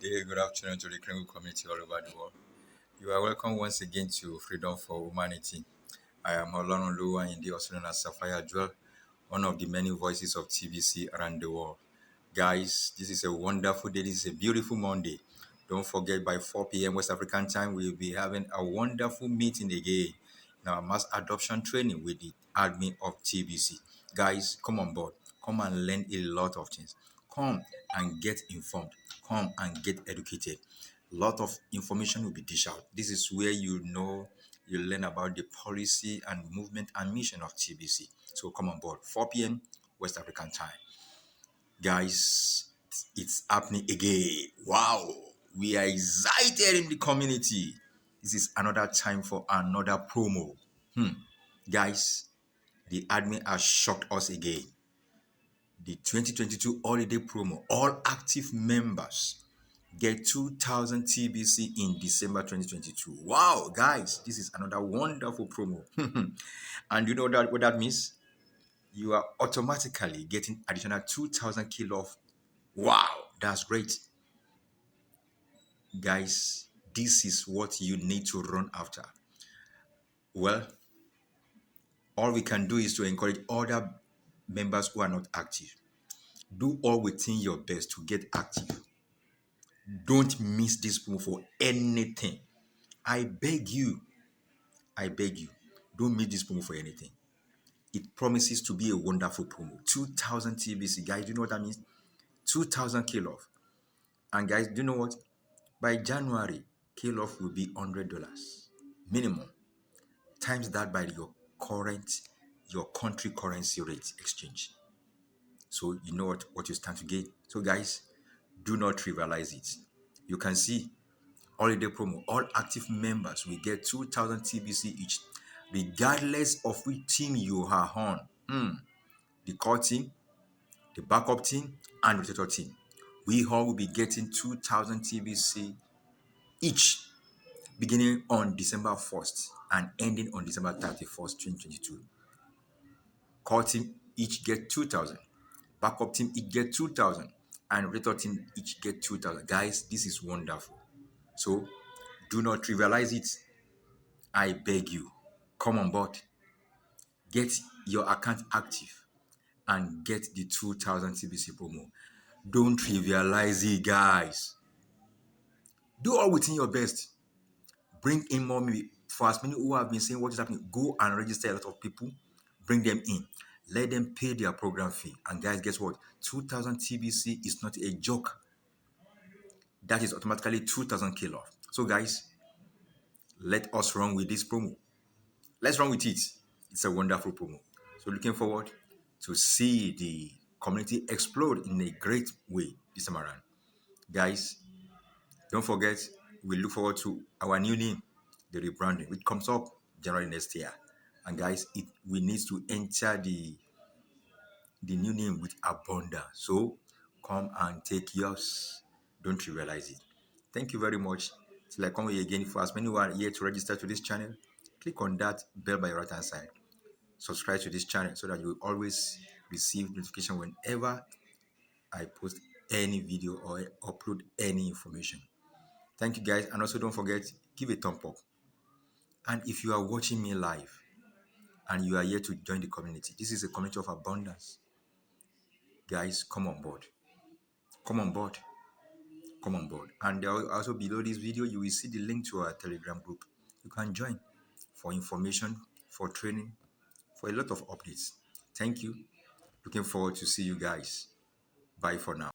day, good afternoon to the Kringle community all over the world. You are welcome once again to Freedom for Humanity. I am Olorun Lua Indi, also known as Sapphire Jewel, one of the many voices of TBC around the world. Guys, this is a wonderful day. This is a beautiful Monday. Don't forget, by 4 p.m. West African time, we'll be having a wonderful meeting again in our mass adoption training with the admin of TBC. Guys, come on board. Come and learn a lot of things. Come and get informed. Come and get educated. A lot of information will be dished out. This is where you learn about the policy and movement and mission of TBC. So come on board. 4 p.m. West African time. Guys, it's happening again. Wow. We are excited in the community. This is another time for another promo. Guys, the admin has shocked us again. The 2022 holiday promo, all active members get 2,000 TBC in December 2022. Wow, guys, this is another wonderful promo. And you know what that means? You are automatically getting additional 2,000 kilo of. Wow, that's great. Guys, this is what you need to run after. Well, all we can do is to encourage other members who are not active. Do all within your best to get active. Don't miss this promo for anything. I beg you, don't miss this promo for anything. It promises to be a wonderful promo. 2,000 TBC. Guys, do you know what that means? 2,000 kilo off. And guys, do you know what? By January, kilo off will be $100 minimum. Times that by your country currency rate exchange. So you know what you stand to gain. So guys, do not trivialize it. You can see holiday promo, all active members will get 2,000 TBC each, regardless of which team you are on. The core team, the backup team, and the rotator team. We all will be getting 2,000 TBC each, beginning on December 1st and ending on December 31st, 2022. Core team each get 2,000. Backup team each get 2,000. And rotator team each get 2,000. Guys, this is wonderful. So do not trivialize it. I beg you, come on board. Get your account active and get the 2,000 TBC promo. Don't trivialize it, guys. Do all within your best. Bring in more maybe for as many who have been saying what is happening. Go and register a lot of people. Bring them in. Let them pay their program fee. And guys, guess what? 2,000 TBC is not a joke. That is automatically 2,000 kilo. So guys, let us run with this promo. Let's run with it. It's a wonderful promo. So looking forward to see the community explode in a great way this time around. Guys, don't forget, we look forward to our new name, the rebranding, which comes up January next year. And guys, we need to enter the new name with abundance. So come and take yours. Don't trivialize it. Thank you very much. Till I come here again, for as many who are here to register to this channel, click on that bell by your right hand side. Subscribe to this channel so that you will always receive notification whenever I post any video or upload any information. Thank you guys, and also don't forget, give a thumb up. And if you are watching me live and you are here to join the community, this is a community of abundance. Guys, come on board. Come on board. Come on board. And also below this video, you will see the link to our Telegram group. You can join for information, for training, for a lot of updates. Thank you. Looking forward to see you guys. Bye for now.